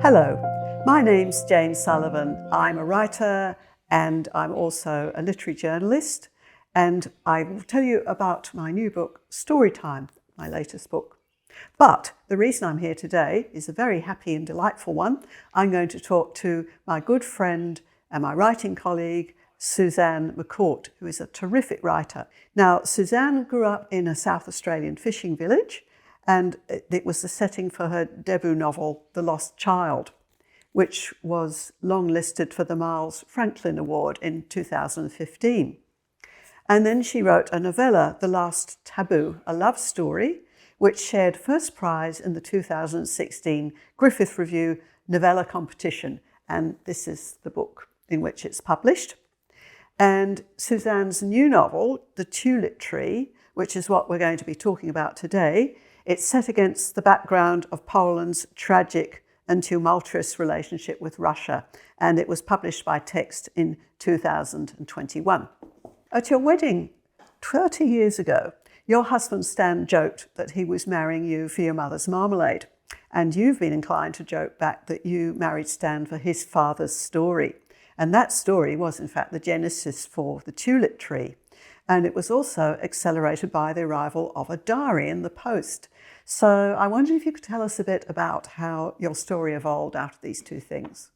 Hello, my name's Jane Sullivan. I'm a writer and I'm also a literary journalist, and I will tell you about my new book, Storytime, my latest book. But the reason I'm here today is a very happy and delightful one. I'm going to talk to my good friend and my writing colleague, Suzanne McCourt, who is a terrific writer. Now, Suzanne grew up in a South Australian fishing village, and it was the setting for her debut novel, The Lost Child, which was longlisted for the Miles Franklin Award in 2015. And then she wrote a novella, The Last Taboo, a love story, which shared first prize in the 2016 Griffith Review Novella Competition. And this is the book in which it's published. And Suzanne's new novel, The Tulip Tree, which is what we're going to be talking about today, it's set against the background of Poland's tragic and tumultuous relationship with Russia, and it was published by Text in 2021. At your wedding 30 years ago, your husband Stan joked that he was marrying you for your mother's marmalade, and you've been inclined to joke back that you married Stan for his father's story. And that story was in fact the genesis for The Tulip Tree. And it was also accelerated by the arrival of a diary in the post. So I wondered if you could tell us a bit about how your story evolved out of these two things.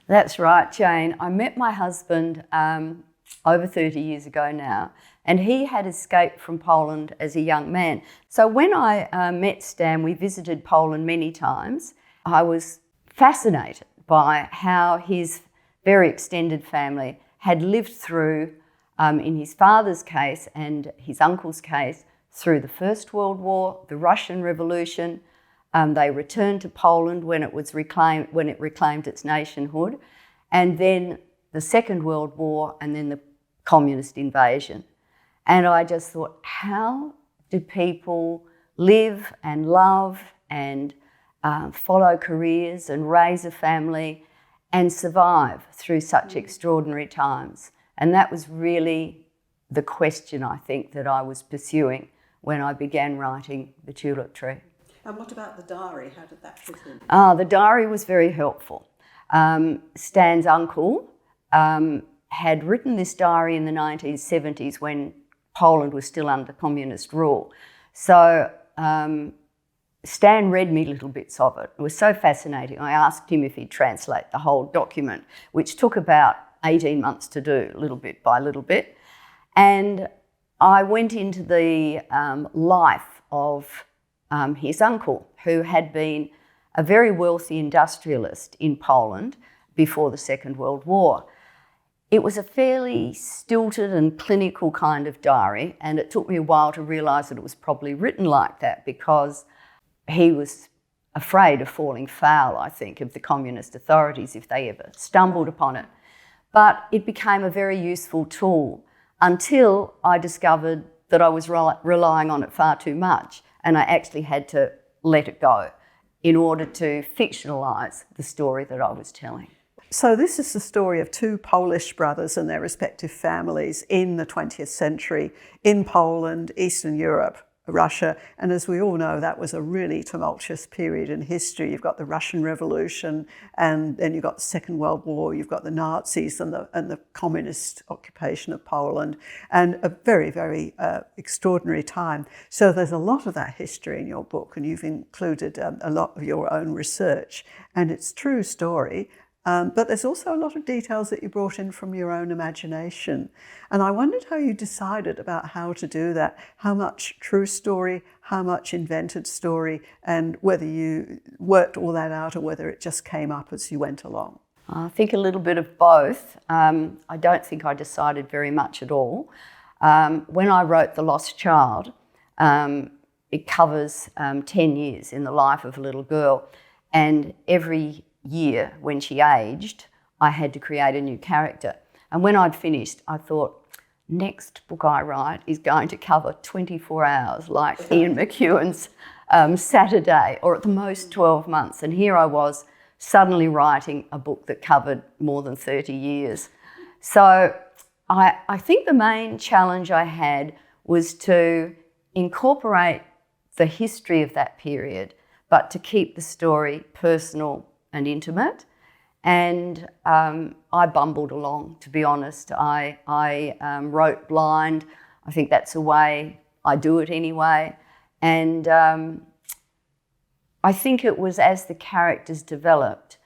That's right, Jane. I met my husband over 30 years ago now, and he had escaped from Poland as a young man. So when I met Stan, we visited Poland many times. I was fascinated by how his very extended family had lived through, in his father's case and his uncle's case, through the First World War, the Russian Revolution. They returned to Poland when it reclaimed its nationhood, and then the Second World War, and then the communist invasion. And I just thought, how do people live and love and follow careers and raise a family and survive through such extraordinary times? And that was really the question, I think, that I was pursuing when I began writing The Tulip Tree. And what about the diary? How did that fit in? The diary was very helpful. Stan's uncle had written this diary in the 1970s when Poland was still under communist rule. So Stan read me little bits of it. It was so fascinating. I asked him if he'd translate the whole document, which took about 18 months to do, little bit by little bit. And I went into the life of his uncle, who had been a very wealthy industrialist in Poland before the Second World War. It was a fairly stilted and clinical kind of diary, and it took me a while to realise that it was probably written like that because he was afraid of falling foul, I think, of the communist authorities if they ever stumbled upon it. But it became a very useful tool until I discovered that I was relying on it far too much, and I actually had to let it go in order to fictionalise the story that I was telling. So this is the story of two Polish brothers and their respective families in the 20th century in Poland, Eastern Europe, Russia. And as we all know, that was a really tumultuous period in history. You've got the Russian Revolution, and then you've got the Second World War, you've got the Nazis and the communist occupation of Poland, and a very, very extraordinary time. So there's a lot of that history in your book, and you've included a lot of your own research, and it's a true story. But there's also a lot of details that you brought in from your own imagination. And I wondered how you decided about how to do that, how much true story, how much invented story, and whether you worked all that out or whether it just came up as you went along. I think a little bit of both. I don't think I decided very much at all. When I wrote The Lost Child, it covers 10 years in the life of a little girl, and every year when she aged, I had to create a new character. And when I'd finished, I thought, next book I write is going to cover 24 hours like Ian McEwan's Saturday, or at the most 12 months. And here I was suddenly writing a book that covered more than 30 years. So I think the main challenge I had was to incorporate the history of that period, but to keep the story personal and intimate. And I bumbled along, to be honest. I wrote blind. I think that's the way I do it anyway. And I think it was as the characters developed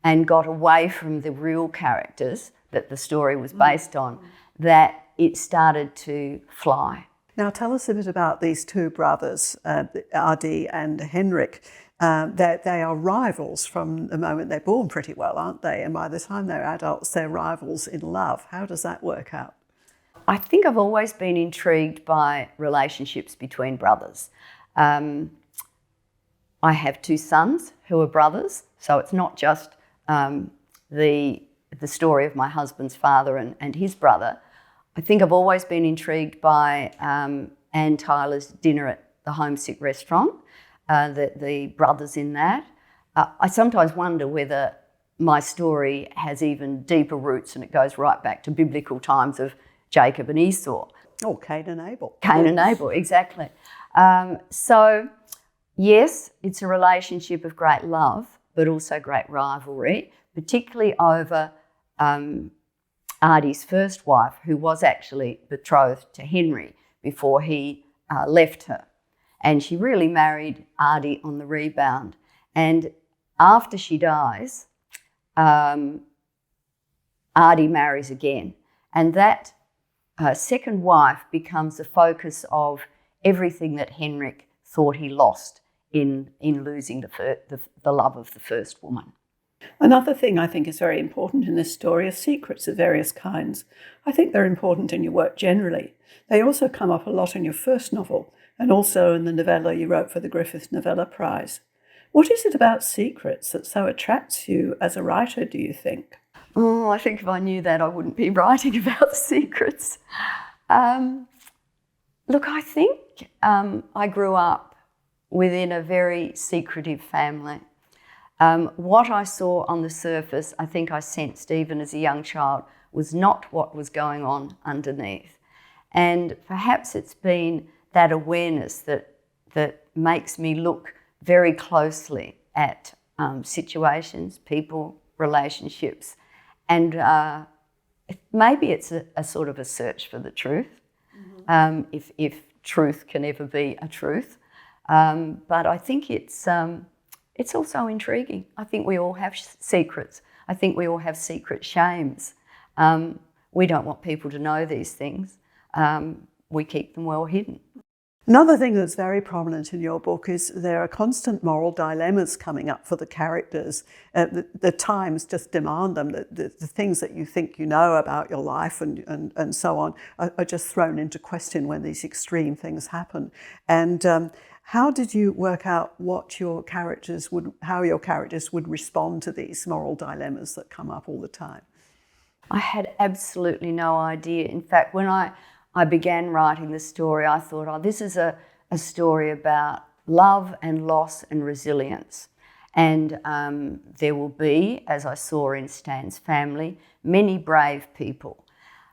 and got away from the real characters that the story was based on, that it started to fly. Now tell us a bit about these two brothers, Adi and Henrik. They are rivals from the moment they're born pretty well, aren't they? And by the time they're adults, they're rivals in love. How does that work out? I think I've always been intrigued by relationships between brothers. I have two sons who are brothers, so it's not just the story of my husband's father and his brother. I think I've always been intrigued by Anne Tyler's Dinner at the Homesick Restaurant, the brothers in that. I sometimes wonder whether my story has even deeper roots and it goes right back to biblical times of Jacob and Esau. Oh, Cain and Abel. Cain and Abel, exactly. So, yes, it's a relationship of great love, but also great rivalry, particularly over Adi's first wife, who was actually betrothed to Henry before he left her. And she really married Adi on the rebound. And after she dies, Adi marries again. And that second wife becomes the focus of everything that Henrik thought he lost in losing the love of the first woman. Another thing I think is very important in this story are secrets of various kinds. I think they're important in your work generally. They also come up a lot in your first novel and also in the novella you wrote for the Griffith Novella Prize. What is it about secrets that so attracts you as a writer, do you think? Oh, I think if I knew that, I wouldn't be writing about secrets. Look, I think I grew up within a very secretive family. What I saw on the surface, I think I sensed even as a young child, was not what was going on underneath. And perhaps it's been that awareness that makes me look very closely at situations, people, relationships. And maybe it's a sort of a search for the truth, if truth can ever be a truth. But I think it's also intriguing. I think we all have secrets. I think we all have secret shames. We don't want people to know these things. We keep them well hidden. Another thing that's very prominent in your book is there are constant moral dilemmas coming up for the characters. The times just demand them. The things that you think you know about your life and so on are just thrown into question when these extreme things happen. And how did you work out how your characters would respond to these moral dilemmas that come up all the time? I had absolutely no idea. In fact, when I began writing the story, I thought, oh, this is a story about love and loss and resilience. And there will be, as I saw in Stan's family, many brave people.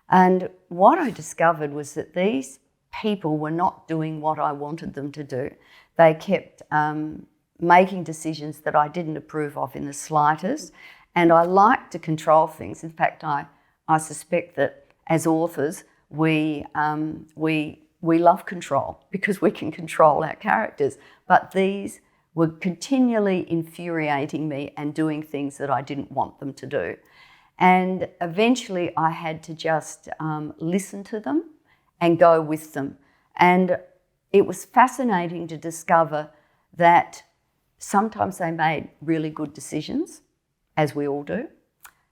And what I discovered was that these people were not doing what I wanted them to do. They kept making decisions that I didn't approve of in the slightest. And I like to control things. In fact, I suspect that as authors, we love control because we can control our characters. But these were continually infuriating me and doing things that I didn't want them to do. And eventually I had to just listen to them and go with them. And it was fascinating to discover that sometimes they made really good decisions, as we all do,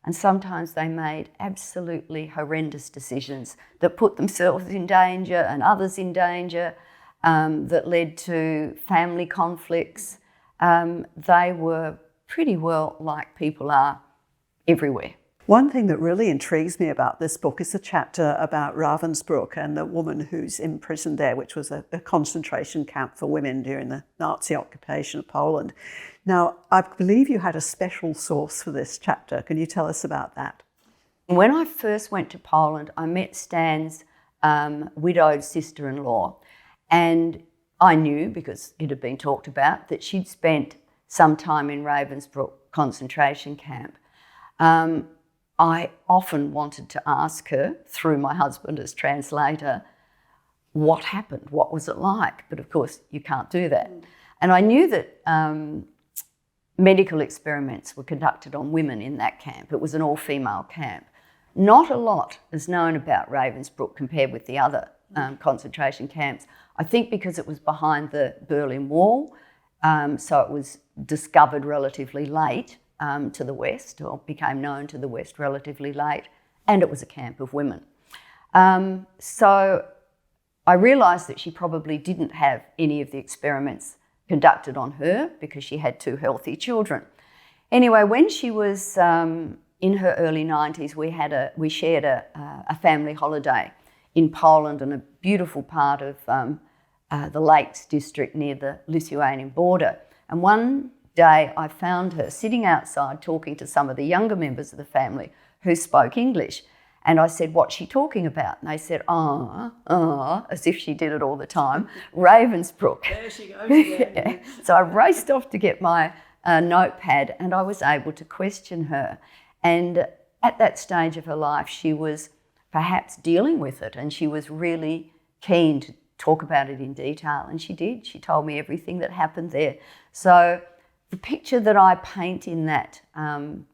and sometimes they made absolutely horrendous decisions that put themselves in danger and others in danger, that led to family conflicts. They were pretty well like people are everywhere. One thing that really intrigues me about this book is the chapter about Ravensbrück and the woman who's imprisoned there, which was a concentration camp for women during the Nazi occupation of Poland. Now, I believe you had a special source for this chapter. Can you tell us about that? When I first went to Poland, I met Stan's widowed sister-in-law, and I knew, because it had been talked about, that she'd spent some time in Ravensbrück concentration camp, I often wanted to ask her, through my husband as translator, what happened, what was it like? But of course, you can't do that. And I knew that medical experiments were conducted on women in that camp. It was an all-female camp. Not a lot is known about Ravensbrück compared with the other concentration camps. I think because it was behind the Berlin Wall, so it was discovered relatively late to the West, or became known to the West relatively late, and it was a camp of women. So I realised that she probably didn't have any of the experiments conducted on her because she had 2 healthy children. Anyway, when she was in her early 90s, we shared a family holiday in Poland, in a beautiful part of the Lakes district near the Lithuanian border. And one day I found her sitting outside talking to some of the younger members of the family who spoke English. And I said, "What's she talking about?" And they said, as if she did it all the time, Ravensbrück. There she goes again. Yeah. So I raced off to get my notepad, and I was able to question her. And at that stage of her life, she was perhaps dealing with it, and she was really keen to talk about it in detail, and she did. She told me everything that happened there. So the picture that I paint in that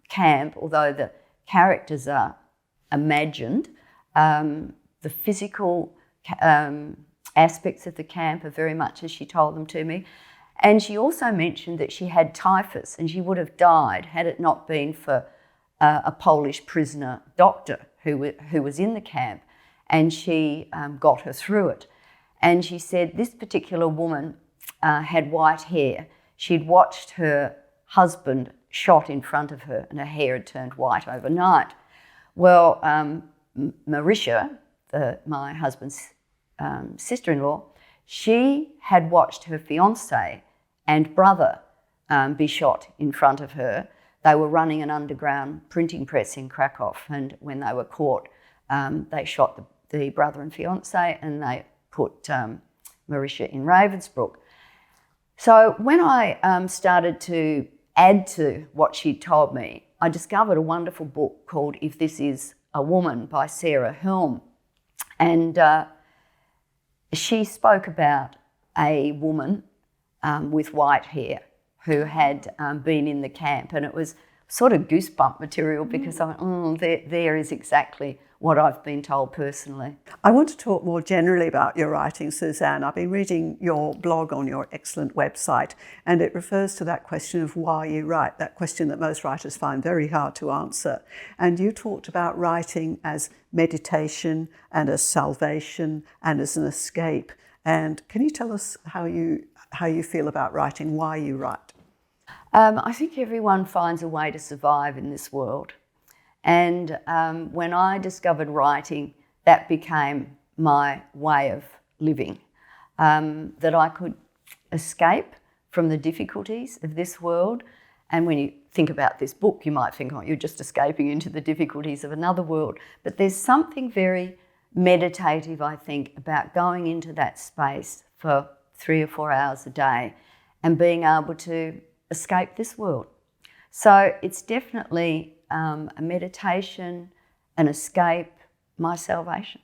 camp, although the characters are imagined, the physical aspects of the camp are very much as she told them to me. And she also mentioned that she had typhus, and she would have died had it not been for a Polish prisoner doctor who was in the camp, and she got her through it. And she said this particular woman had white hair. She'd watched her husband shot in front of her, and her hair had turned white overnight. Well, Marisha, my husband's sister-in-law, she had watched her fiancé and brother be shot in front of her. They were running an underground printing press in Krakow, and when they were caught, they shot the brother and fiancé, and they put Marisha in Ravensbrück. So when I started to add to what she'd told me, I discovered a wonderful book called If This Is a Woman by Sarah Helm. And she spoke about a woman with white hair who had been in the camp, and it was sort of goosebump material because I went, there is exactly what I've been told personally. I want to talk more generally about your writing, Suzanne. I've been reading your blog on your excellent website, and it refers to that question of why you write, that question that most writers find very hard to answer. And you talked about writing as meditation and as salvation and as an escape. And can you tell us how you feel about writing, why you write? I think everyone finds a way to survive in this world. And when I discovered writing, that became my way of living, that I could escape from the difficulties of this world. And when you think about this book, you might think, you're just escaping into the difficulties of another world. But there's something very meditative, I think, about going into that space for 3 or 4 hours a day and being able to escape this world. So it's definitely a meditation, an escape, my salvation.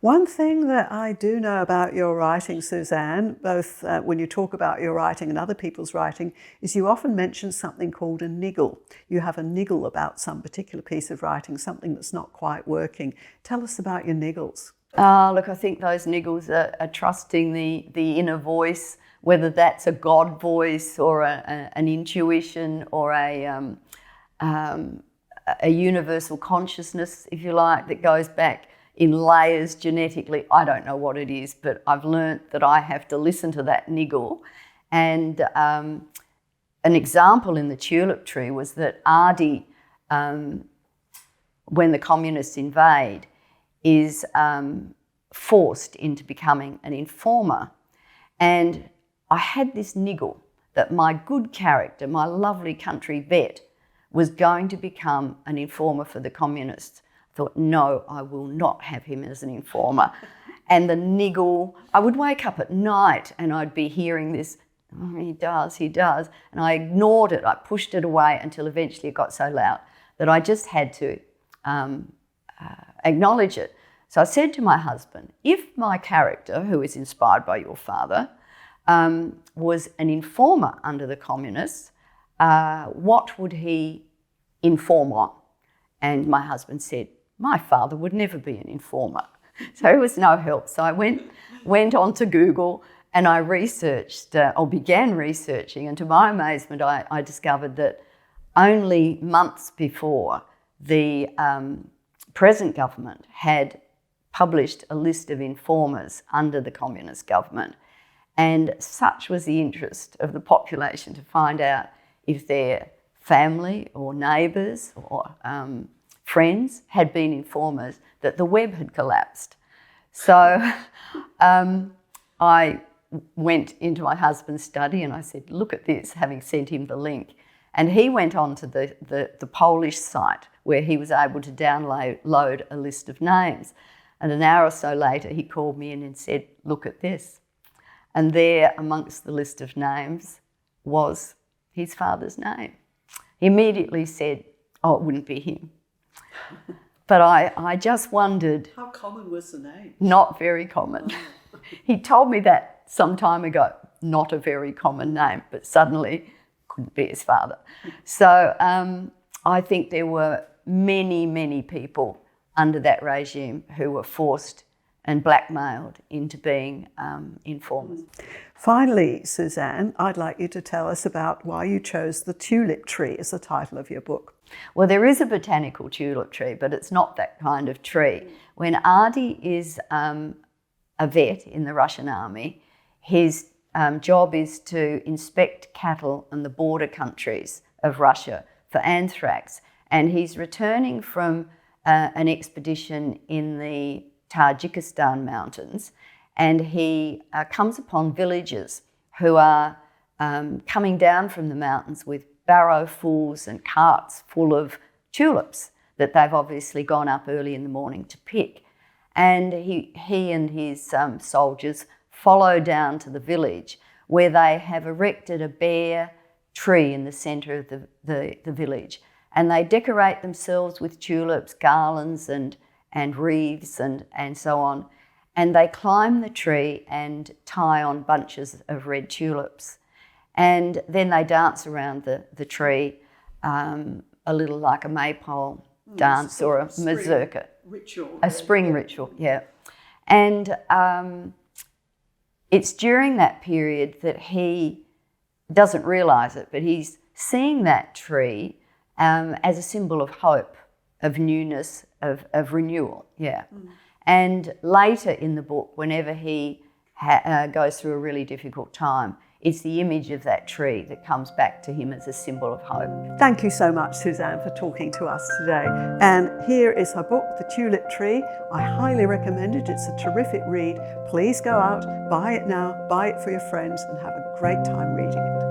One thing that I do know about your writing, Suzanne, both when you talk about your writing and other people's writing, is you often mention something called a niggle. You have a niggle about some particular piece of writing, something that's not quite working. Tell us about your niggles. Look, I think those niggles are trusting the inner voice, whether that's a God voice or an intuition or a universal consciousness, if you like, that goes back in layers genetically. I don't know what it is, but I've learnt that I have to listen to that niggle. And an example in the tulip tree was that Adi, when the communists invade, is forced into becoming an informer. And I had this niggle that my good character, my lovely country vet, was going to become an informer for the communists. I thought, no, I will not have him as an informer. And the niggle, I would wake up at night and I'd be hearing this "Oh, he does. And I ignored it. I pushed it away until eventually it got so loud that I just had to acknowledge it. So I said to my husband, if my character, who is inspired by your father, was an informer under the communists, what would he inform on? And my husband said, my father would never be an informer. So it was no help. So I went onto Google and I researched, or began researching, and to my amazement, I discovered that only months before the present government had published a list of informers under the communist government. And such was the interest of the population to find out if their family or neighbours or friends had been informers that the web had collapsed. So I went into my husband's study and I said, look at this, having sent him the link. And he went on to the Polish site where he was able to download a list of names. And an hour or so later, he called me in and said, look at this. And there, amongst the list of names, was his father's name. He immediately said, oh, it wouldn't be him. But I just wondered. How common was the name? Not very common. He told me that some time ago, not a very common name, but suddenly couldn't be his father. So I think there were many, many people under that regime who were forced and blackmailed into being informers. Finally, Suzanne, I'd like you to tell us about why you chose the tulip tree as the title of your book. Well, there is a botanical tulip tree, but it's not that kind of tree. When Adi is a vet in the Russian army, his job is to inspect cattle in the border countries of Russia for anthrax. And he's returning from an expedition in the Tajikistan mountains, and he comes upon villagers who are coming down from the mountains with barrowfuls and carts full of tulips that they've obviously gone up early in the morning to pick. And he and his soldiers follow down to the village where they have erected a bare tree in the centre of the village. And they decorate themselves with tulips, garlands and wreaths and so on. And they climb the tree and tie on bunches of red tulips. And then they dance around the tree, a little like a maypole dance or a mazurka. Ritual. A spring ritual, yeah. And it's during that period that he doesn't realise it, but he's seeing that tree as a symbol of hope, of newness, of renewal, yeah. And later in the book, whenever he goes through a really difficult time, it's the image of that tree that comes back to him as a symbol of hope. Thank you so much, Suzanne, for talking to us today. And here is her book, The Tulip Tree. I highly recommend it. It's a terrific read. Please go out, buy it now, buy it for your friends, and have a great time reading it.